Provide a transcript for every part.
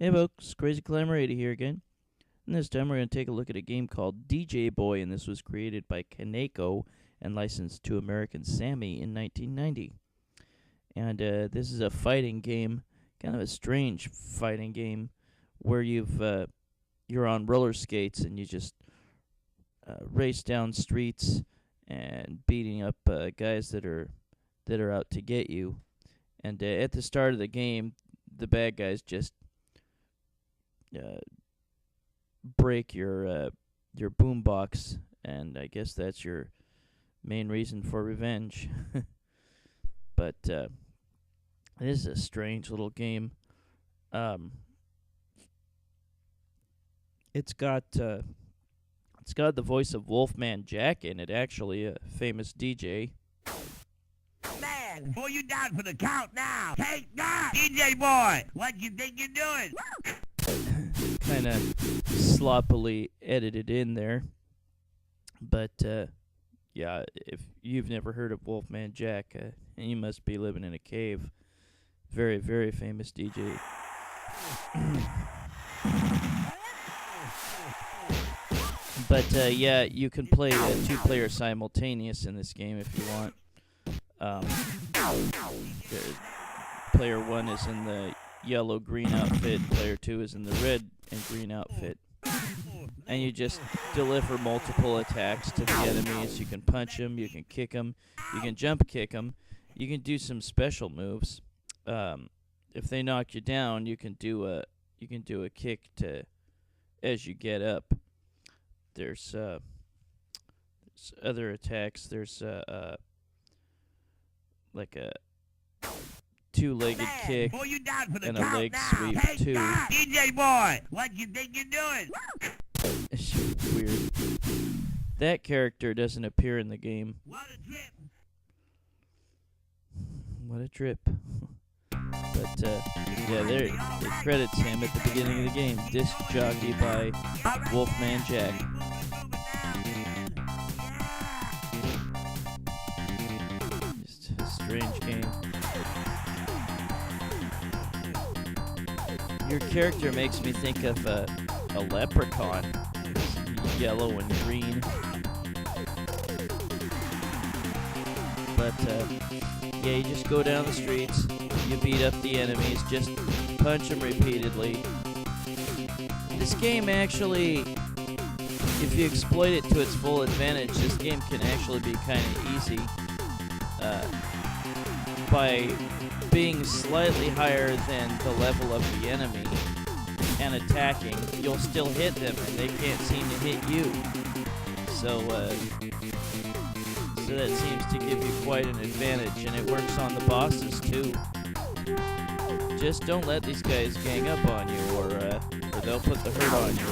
Hey folks, Crazy Climber 80 here again. And this time we're going to take a look at a game called DJ Boy, and this was created by Kaneko and licensed to American Sammy in 1990. And this is a fighting game, kind of a strange fighting game, where you're on roller skates and you just race down streets and beating up guys that are out to get you. And at the start of the game, the bad guys just break your boombox, and I guess that's your main reason for revenge. But this is a strange little game. It's got the voice of Wolfman Jack in it, actually, a famous DJ. Man, boy, you down for the count now. Take that, DJ Boy. What you think you're doing? Kind of sloppily edited in there. But, yeah, if you've never heard of Wolfman Jack, you must be living in a cave. Very, very famous DJ. But, yeah, you can play two-player simultaneous in this game if you want. Player 1 is in the yellow-green outfit, player 2 is in the red and green outfit. And you just deliver multiple attacks to the enemies. You can punch them, you can kick them, you can jump kick them, you can do some special moves. If they knock you down, you can do a kick to as you get up. There's other attacks. There's like a two-legged kick boy, you down for the and a count leg now. sweep Take too. that, DJ Boy. What you think you're doing? It's weird. That character doesn't appear in the game. What a trip. What a trip. But, yeah, there it credits him at the beginning of the game. Disc jockey by Wolfman Jack. Just a strange game. Your character makes me think of a leprechaun. It's yellow and green. But, yeah, you just go down the streets, you beat up the enemies, just punch them repeatedly. This game actually, if you exploit it to its full advantage, this game can actually be kind of easy. By being slightly higher than the level of the enemy and attacking, you'll still hit them and they can't seem to hit you. So that seems to give you quite an advantage, and it works on the bosses too. Just don't let these guys gang up on you, or they'll put the hurt on you.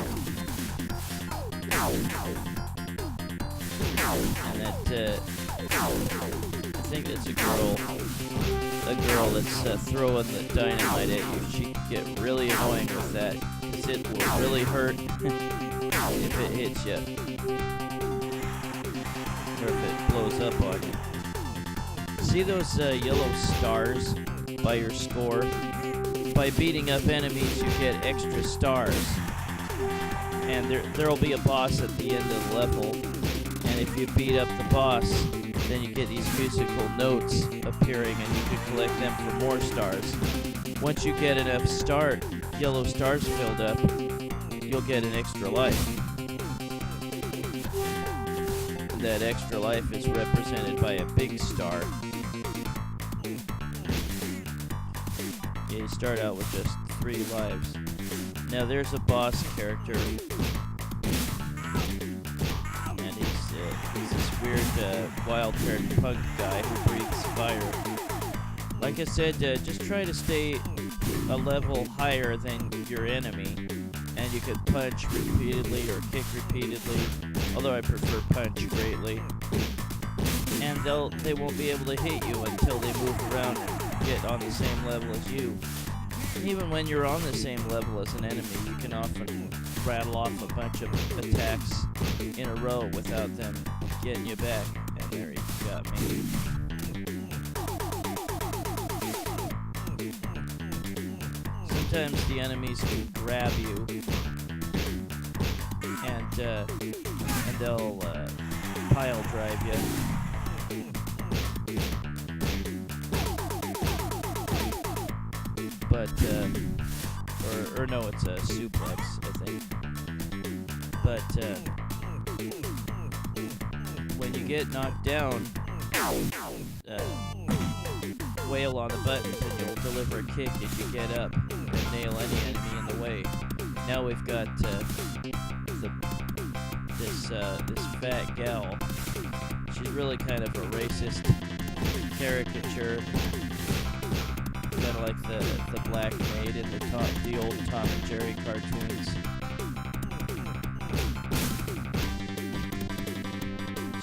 And that, I think that's a girl that's throwing the dynamite at you. She can get really annoying with that, because it will really hurt if it hits you. Or if it blows up on you. See those yellow stars by your score? By beating up enemies, you get extra stars. And there'll be a boss at the end of the level. And if you beat up the boss, then you get these musical notes appearing, and you can collect them for more stars. Once you get enough yellow stars filled up, you'll get an extra life. That extra life is represented by a big star. Yeah, you start out with just 3 lives. Now there's a boss character, and he's this weird wild-haired punk guy who breathes fire. Like I said, just try to stay a level higher than your enemy, and you could punch repeatedly or kick repeatedly, although I prefer punch greatly. And they won't be able to hit you until they move around and get on the same level as you. Even when you're on the same level as an enemy, you can often rattle off a bunch of attacks in a row without them getting you back. And there you got me. sometimes the enemies can grab you, and they'll pile drive you. But or no, it's a suplex, I think. But when you get knocked down, wail on the buttons and you'll deliver a kick as you get up and nail any enemy in the way. Now we've got this fat gal. She's really kind of a racist caricature, kind of like the black maid in the old Tom and Jerry cartoons.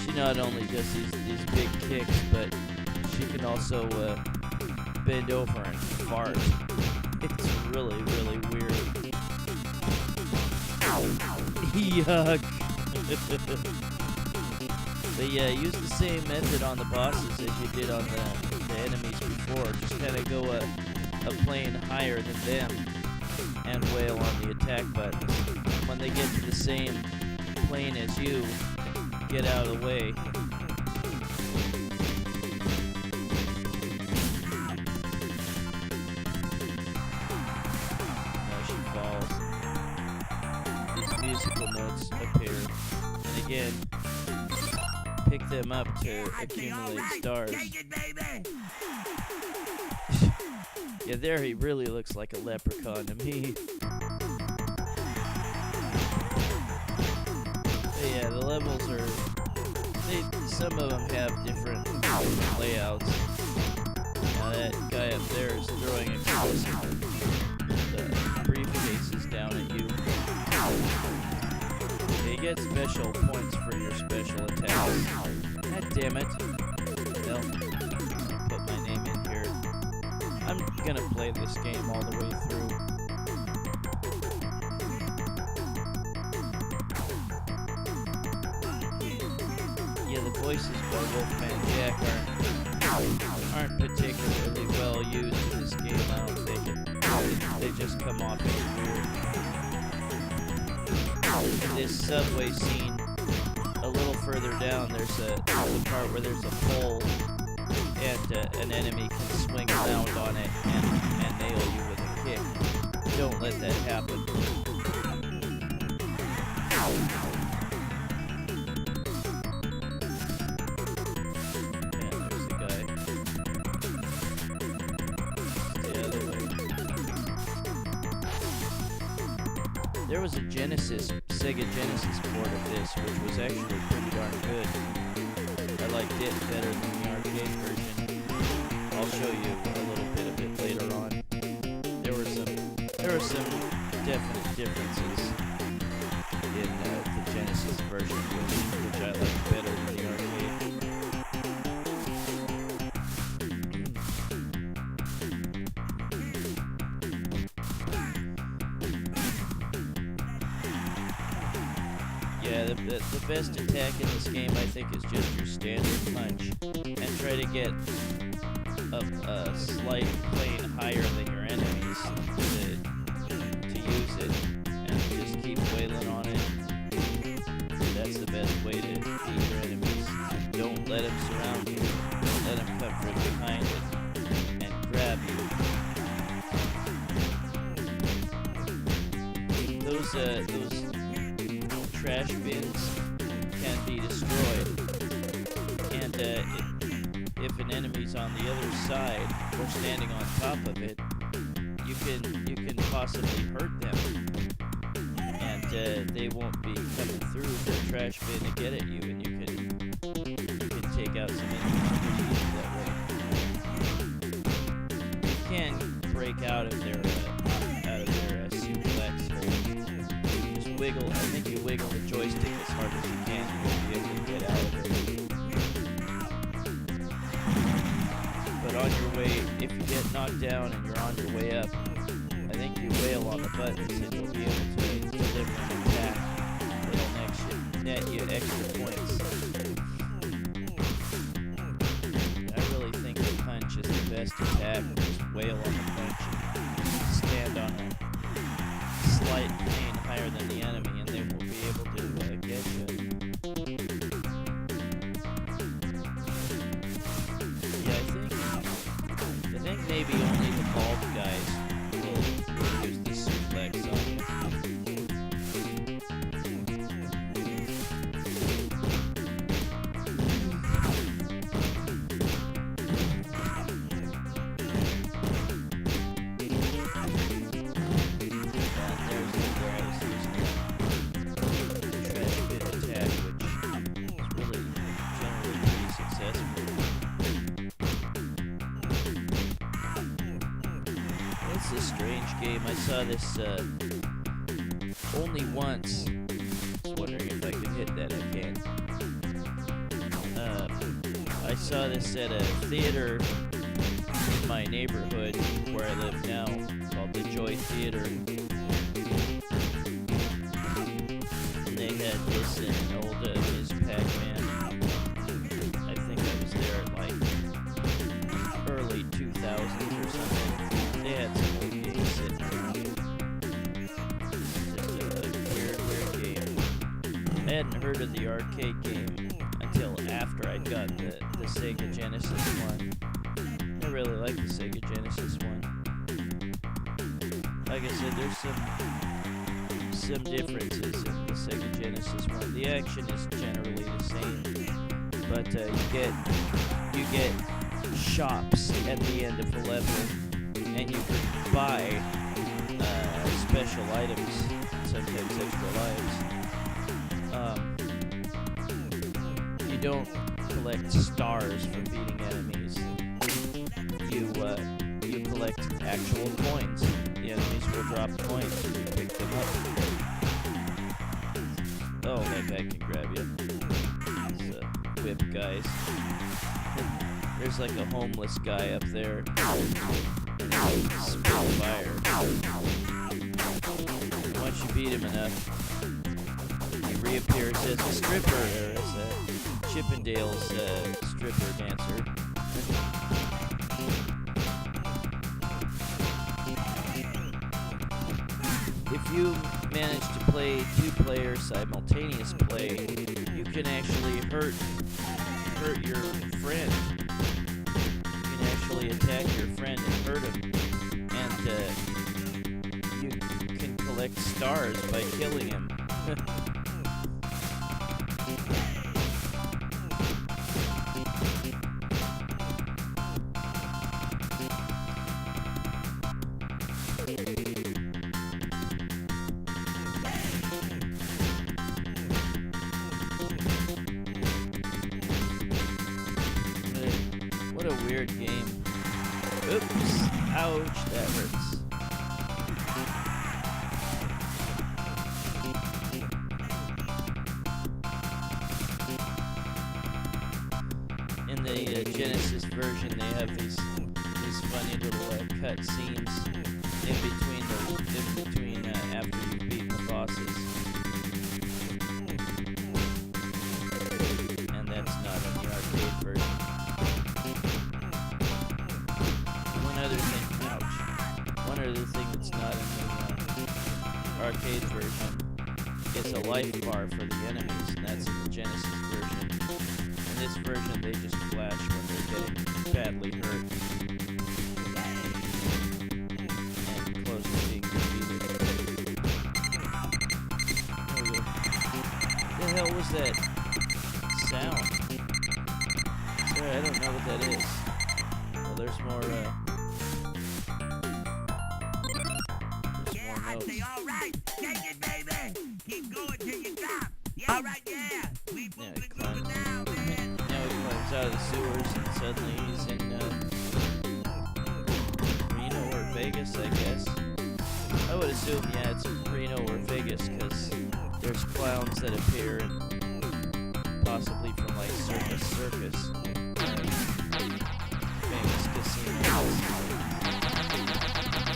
She not only does these big kicks, but she can also bend over and fart. It's really, really weird. Yuck. They use the same method on the bosses as you did on the enemies before. Just kind of go a plane higher than them and wail on the attack buttons. When they get to the same plane as you, get out of the way. Now she falls. These musical notes appear. And again, pick them up to accumulate stars. Yeah, there he really looks like a leprechaun to me. But yeah, the levels are... some of them have different layouts. Now that guy up there is throwing explosive briefcases down at you. You get special points for your special attacks. God damn it. Well, put my name in here. I'm gonna play this game all the way through. Yeah, the voices by Wolfman Jack aren't particularly well used in this game, I don't think. They just come off as weird. In this subway scene, a little further down, there's a part where there's a pole, and an enemy can swing around on it and nail you with a kick. Don't let that happen. Yeah, there's the guy. The other way. There was a Sega Genesis port of this, which was actually pretty darn good. I liked it better than the arcade version. I'll show you a little bit of it later on. There were some definite differences in the Genesis version, which I liked better than the arcade. Yeah, the best attack in this game, I think, is just your standard punch, and try to get a slight plane higher than your enemies to use it, and just keep wailing on it. That's the best way to beat your enemies. Don't let them surround you. Don't let them come from behind it and grab you. Those trash bins can be destroyed, and if an enemy's on the other side or standing on top of it, you can possibly hurt them, and they won't be coming through the trash bin to get at you, and you can take out some enemies pretty easy that way. You can break out of their suplex. Just wiggle. I think you wiggle the joystick as hard as you can, you'll be able to get out of it. But on your way, if you get knocked down and you're on your way up, I think you wail on the buttons and you'll be able to deliver an attack that'll net you extra points. I really think the punch is the best attack. Just wail on the punch and stand on slight plane higher than the enemy, and they won't be able to get you. Yeah, I think maybe only the bald guys will use the suplex on. It's a strange game. I saw this only once. I was wondering if I could hit that. I can't. I saw this at a theater in my neighborhood where I live now, called the Joy Theater. And they had this in an old Ms. Pac-Man. I think I was there at like early 2000s or something. They had some old games sitting around. Just a weird game. I hadn't heard of the arcade game until after I'd got the Sega Genesis one. I really like the Sega Genesis one. Like I said, there's some differences in the Sega Genesis one. The action is generally the same, but you get shops at the end of the level, and you can buy special items, sometimes extra lives. You don't collect stars from beating enemies. You collect actual coins. The enemies will drop coins and you pick them up. Oh, that guy can grab you. These whip guys. There's like a homeless guy up there. Spit fire. Once you beat him enough, he reappears as a stripper, or as a Chippendale's stripper dancer. If you manage to play two-player simultaneous play, you can actually hurt your friend. You can actually attack your friend and hurt him, and you can collect stars by killing him. What a weird game. Oops. Ouch, that hurts. In the Genesis version, they have these funny little cut scenes in between after you've beaten the bosses. And that's not in the arcade version. One other thing that's not in the arcade version is a life bar for the enemies, and that's in the Genesis version. In this version, they just flash when they're getting badly hurt and close to being defeated. What the hell was that sound? Sorry, I don't know what that is. Well, there's more notes. Alright, take it, baby! Keep going till you stop! Alright, yeah! We moving now, man! Now he climbs out of the sewers and suddenly he's in Reno or Vegas, I guess. I would assume, yeah, it's Reno or Vegas, because there's clowns that appear, and possibly from like Circus. Famous casinos.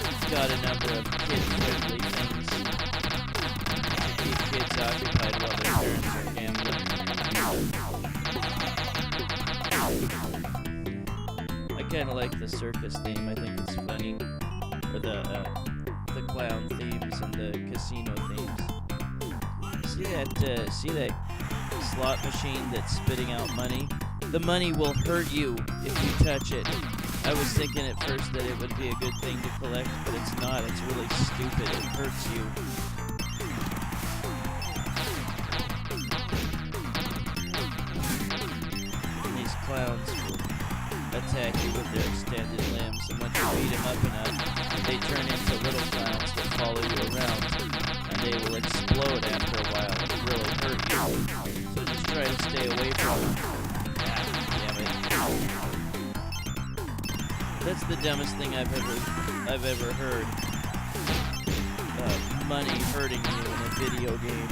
It's got a number of kid-friendly things to keep kids occupied while their parents are gambling. I kind of like the circus theme. I think it's funny, or the clown themes in the See that slot machine that's spitting out money? The money will hurt you if you touch it. I was thinking at first that it would be a good thing to collect, but it's not. It's really stupid. It hurts you. And these clowns will attack you with their extended limbs, and once you beat them up enough, they turn into little clowns that follow you around, and they will explode after a while and really hurt you. So just try to stay away from them. Ah, damn it. That's the dumbest thing I've ever heard. Money hurting you in a video game.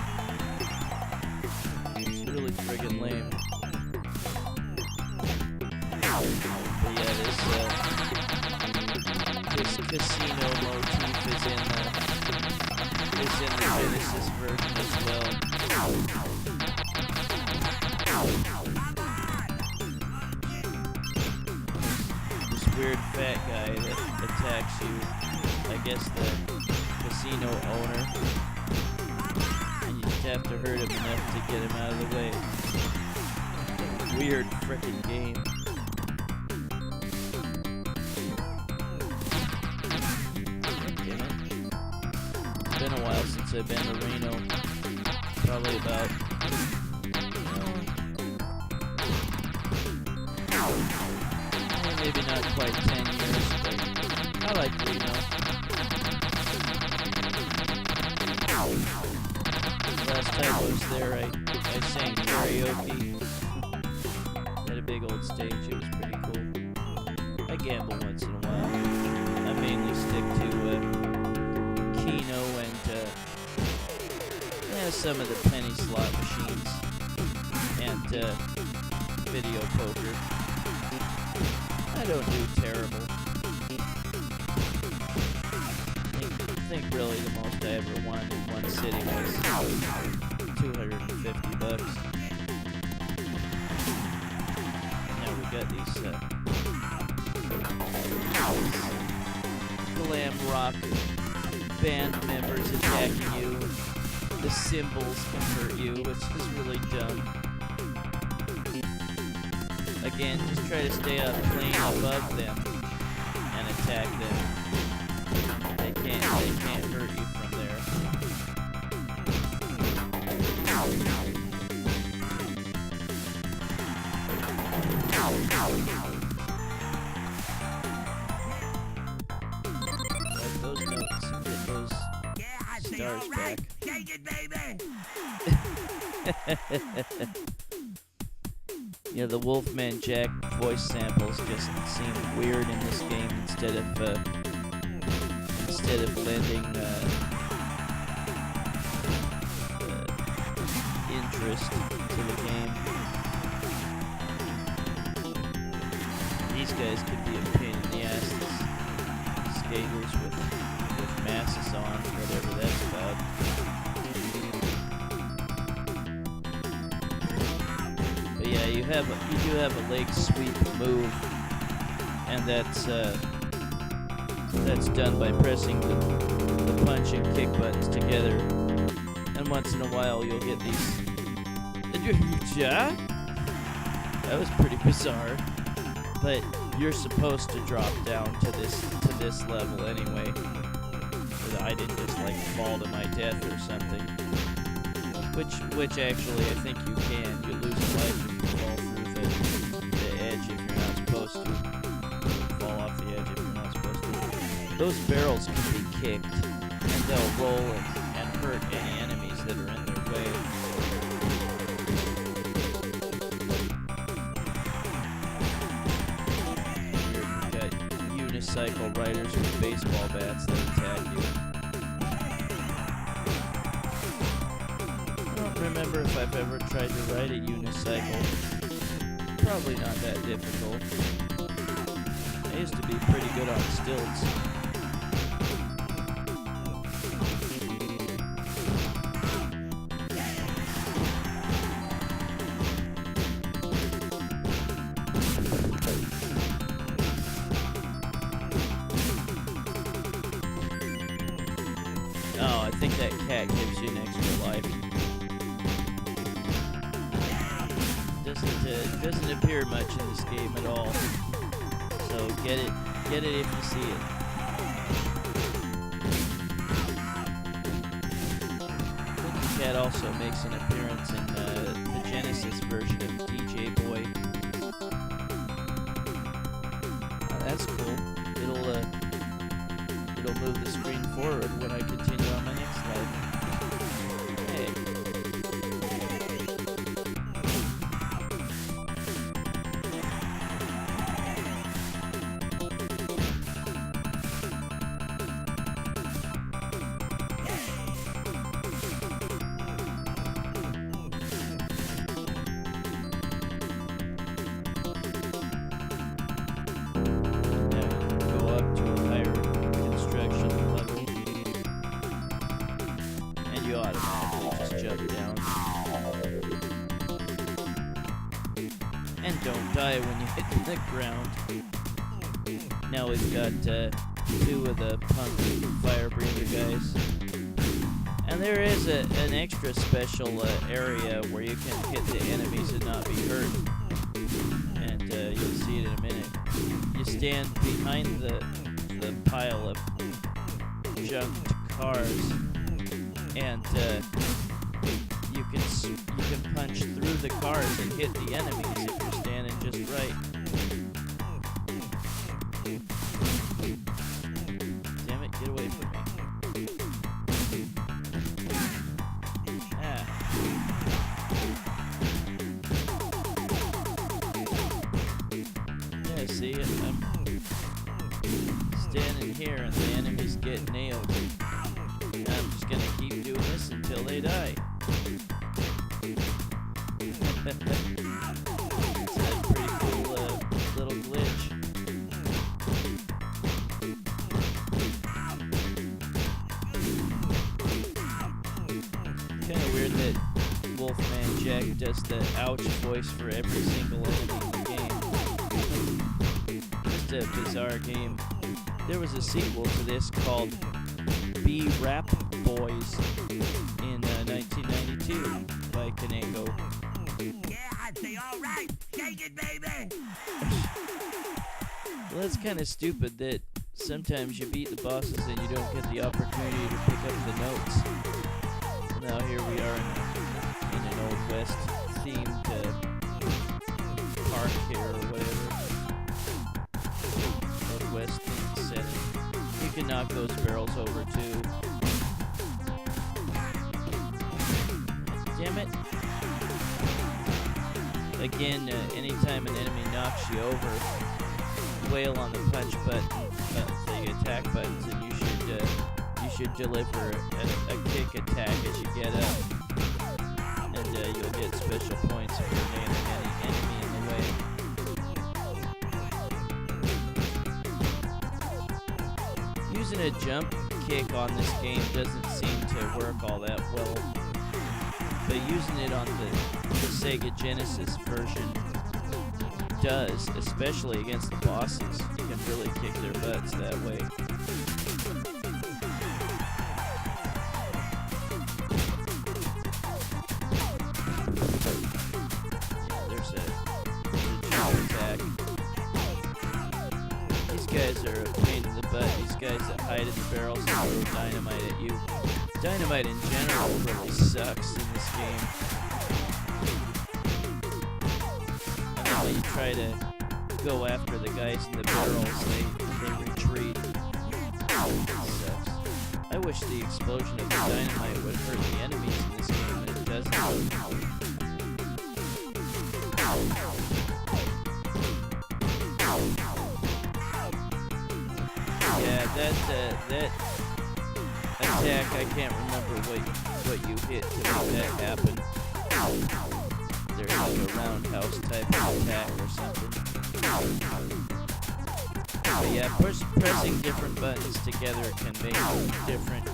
It's really friggin' lame. But yeah, this casino motif is in the Genesis version as well. This weird fat guy that attacks you, I guess the casino owner, and you just have to hurt him enough to get him out of the way. Weird frickin' game. It's been a while since I've been to Reno. Probably about maybe not quite 10 years, but I like Reno. Last time I was there, I sang karaoke at a big old stage. It was pretty cool. I gamble once in a while. I mainly stick to Keno and some of the penny slot machines and video poker. I don't do terrible. I think really the most I ever won in one sitting was $250. Now we got these glam rock band members attacking you. The cymbals can hurt you, which is really dumb. Again, just try to stay up plane above them and attack them. They can't hurt you from there. Like those notes, get those stars back. Take it, baby! Yeah, the Wolfman Jack voice samples just seem weird in this game instead of lending interest to the game. These guys could be a pain in the ass. These skaters with masks on, whatever that's about. Yeah, you do have a leg sweep move, and that's done by pressing the punch and kick buttons together. And once in a while, you'll get these. Yeah, that was pretty bizarre. But you're supposed to drop down to this level anyway. So that I didn't just like fall to my death or something. Which actually I think you can. You lose a life if you fall through the edge if you're not supposed to. Fall off the edge if you're not supposed to. Those barrels can be kicked, and they'll roll and hurt any enemies that are in their way. You've got unicycle riders with baseball bats that attack you. I don't remember if I've ever tried to ride a unicycle. Probably not that difficult. I used to be pretty good on stilts. Oh, I think that cat gives you an extra life. Doesn't appear much in this game at all. So get it if you see it. Cat also makes an appearance in the Genesis version of DJ Boy. That's cool. It'll move the screen forward when I continue on my next slide. Hey. You automatically just jump down. And don't die when you hit the ground. Now we've got 2 of the punk fire breather guys. And there is an extra special area where you can hit the enemies and not be hurt. And you'll see it in a minute. You stand behind the pile of junked cars. And you can punch through the cars and hit the enemies if you're standing just right. Damn it, get away from me. Ah. Yeah, see, I'm standing here and the enemies get nailed. I'm just gonna keep doing this until they die. It's a pretty cool little glitch. Kinda weird that Wolfman Jack does the ouch voice for every single enemy in the game. Just a bizarre game. There was a sequel to this called B.RAP BOYS in 1992 by Kaneko. Yeah, I'd say all right. Take it, baby. Well, it's kind of stupid that sometimes you beat the bosses and you don't get the opportunity to pick up the notes. Now here we are in an Old West themed park here or whatever. Old West themed setting. You can knock those barrels over too. Damn it. Again, anytime an enemy knocks you over, wail on the punch button, the attack buttons, and you should deliver a kick attack as you get up. And you'll get special points if you're nailing any enemy in the way. Using a jump kick on this game doesn't seem to work all that well, but using it on the Sega Genesis version does, especially against the bosses. You can really kick their butts that way. Yeah, there's a jump attack. These guys are a pain in the butt. These guys that hide in the barrels and throw dynamite at you. Dynamite in general really sucks in this game. And then when you try to go after the guys in the barrels, they retreat. It sucks. I wish the explosion of the dynamite would hurt the enemies in this game, and it doesn't. Yeah, that attack, I can't remember what you hit to make that happen. There's like a roundhouse type of attack or something. But yeah, pressing different buttons together can make different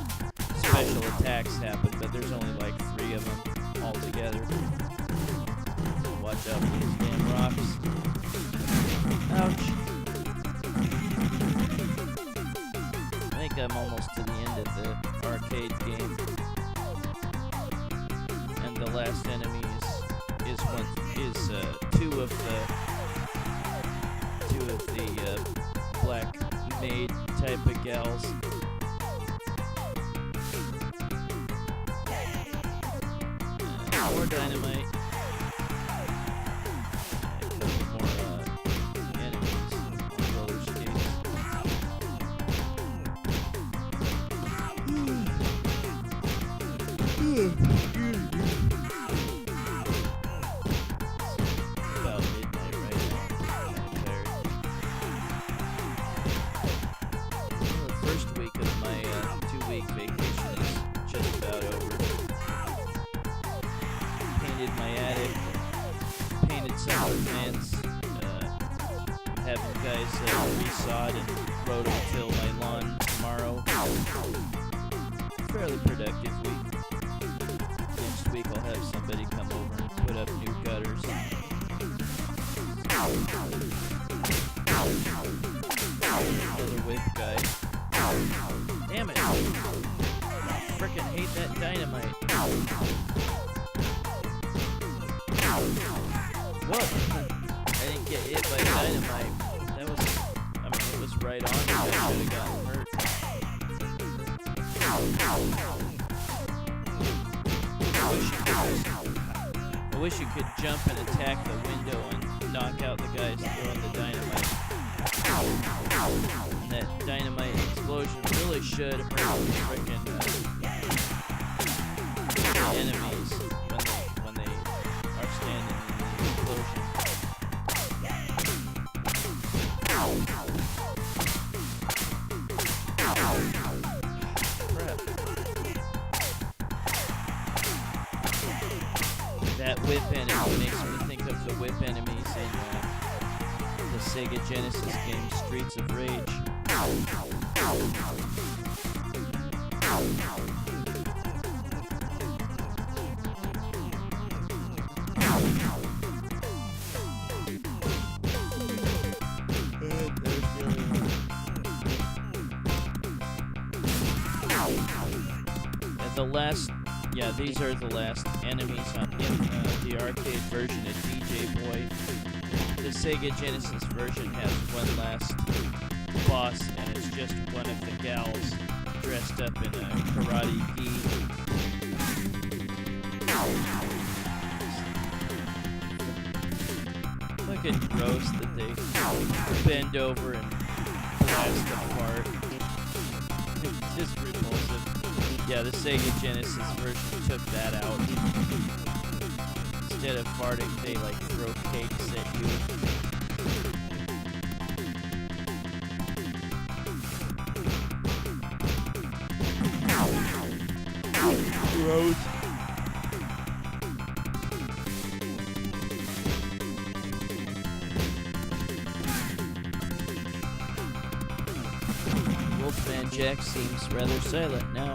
special attacks happen, but there's only like 3 of them all together. Watch out for these damn rocks. Ouch. I think I'm almost to the end of the arcade game. And the last enemy is one is two of the black maid type of gals. More dynamite. More enemies on roller skates. About midnight right now. I'm tired. Well, the first week of my 2-week vacation is just about over. Painted my attic, painted some of the fence, having guys resod and rototill my lawn tomorrow. Fairly productive week. Next week I'll have somebody come over and put up new gutters. Another whip guy. Damn it! I frickin' hate that dynamite. Whoa! I didn't get hit by dynamite. That was, I mean, it was right on. I should have gotten hurt. I wish you could jump and attack the window and knock out the guys throwing the dynamite. And that dynamite explosion really should hurt the frickin' enemies when they are standing in the explosion. Crap. That whip enemy makes me think of the whip enemies in the Sega Genesis game Streets of Rage. These are the last enemies in the arcade version of DJ Boy. The Sega Genesis version has one last boss, and it's just one of the gals dressed up in a karate gi. Fucking gross that they bend over and blast apart. It's just repulsive. Yeah, the Sega Genesis version took that out. Instead of farting, they like throw cakes at you. Gross. Wolfman Jack seems rather silent now.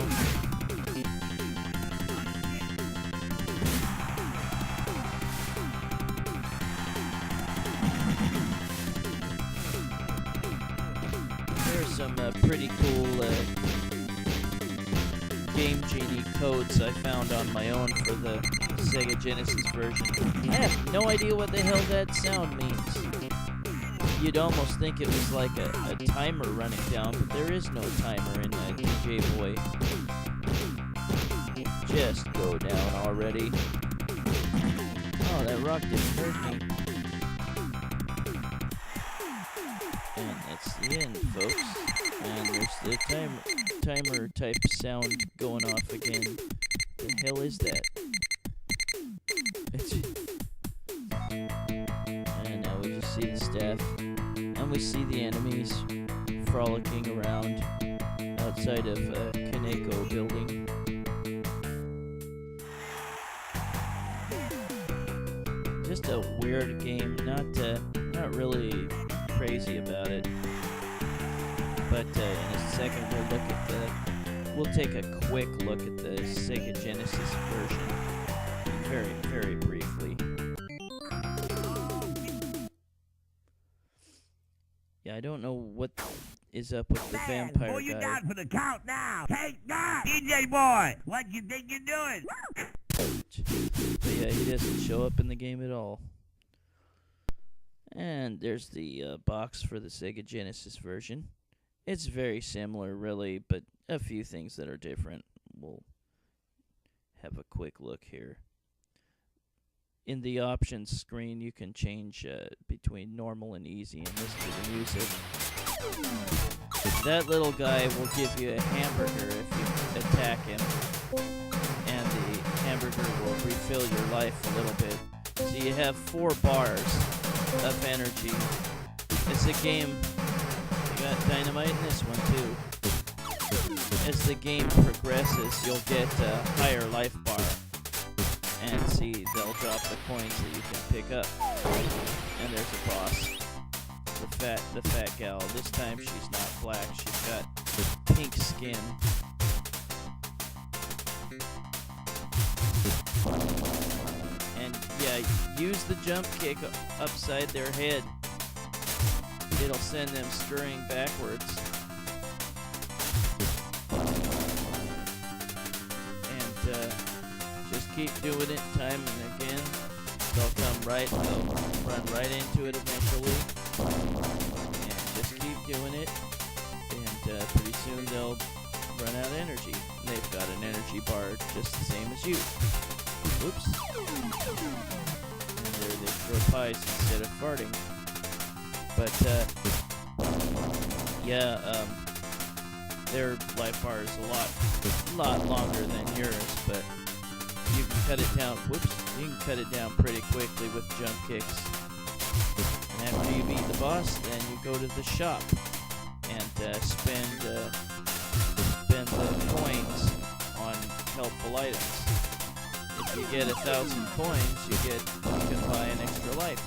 There's some pretty cool Game Genie codes I found on my own for the Sega Genesis version. I have no idea what the hell that sound means. You'd almost think it was like a timer running down, but there is no timer in DJ Boy. Just go down already. Oh, that rock didn't hurt me. And that's the end, folks. And there's the timer type sound going off again. The hell is that? And now we just see the staff. And we see the enemies frolicking around outside of Kaneko building. Just a weird game, not really crazy about it. But in a second we'll take a quick look at the Sega Genesis version, very, very briefly. Yeah, I don't know what is up with the vampire pull you guy. down for the count now. Take that, DJ Boy. What you think you're doing? But yeah, he doesn't show up in the game at all. And there's the box for the Sega Genesis version. It's very similar, really, but a few things that are different. We'll have a quick look here. In the options screen, you can change between normal and easy and listen to the music. That little guy will give you a hamburger if you attack him, and the hamburger will refill your life a little bit. So you have 4 bars of energy. It's a game. You got dynamite in this one too. As the game progresses, you'll get a higher life bar. And see, they'll drop the coins that you can pick up. And there's a boss. The fat gal. This time she's not black. She's got pink skin. And yeah, use the jump kick upside their head. It'll send them scurrying backwards. And just keep doing it time and again. They'll run right into it eventually. And just keep doing it. And pretty soon they'll run out of energy. They've got an energy bar just the same as you. Whoops. And there they throw pies instead of farting. But, their life bar is a lot longer than yours, but you can cut it down. You can cut it down pretty quickly with jump kicks. And after you beat the boss, then you go to the shop and spend the coins on helpful items. If you get 1,000 coins, you can buy an extra life.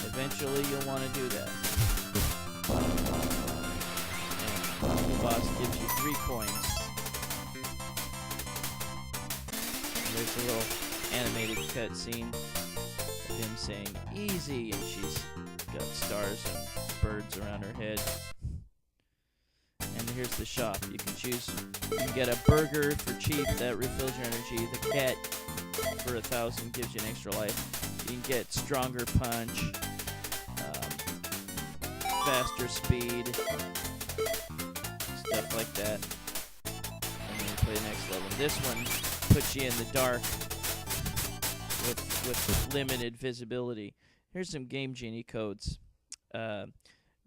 Eventually, you'll want to do that. And the boss gives you 3 coins. There's a little animated cutscene of him saying "easy," and she's got stars and birds around her head. And here's the shop. You can choose. You can get a burger for cheap that refills your energy. The cat for 1,000 gives you an extra life. You can get stronger punch, faster speed, stuff like that. And then you play the next level. This one puts you in the dark with limited visibility. Here's some Game Genie codes.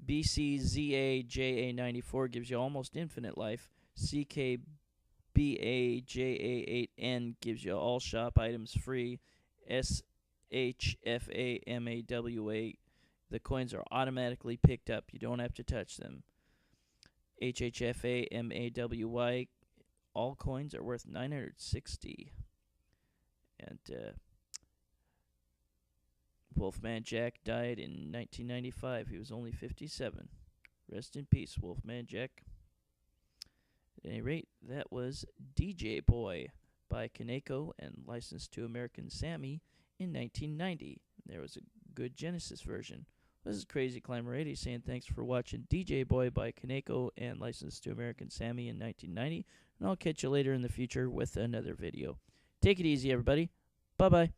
BCZAJA94 gives you almost infinite life. CKBAJA8N gives you all shop items free. SHFAMAWA, the coins are automatically picked up. You don't have to touch them. HHFAMAWY, all coins are worth 960. And Wolfman Jack died in 1995. He was only 57. Rest in peace, Wolfman Jack. At any rate, that was DJ Boy by Kaneko and licensed to American Sammy in 1990. There was a good Genesis version. This is Crazy Climber 80 saying thanks for watching DJ Boy by Kaneko and licensed to American Sammy in 1990. And I'll catch you later in the future with another video. Take it easy, everybody. Bye-bye.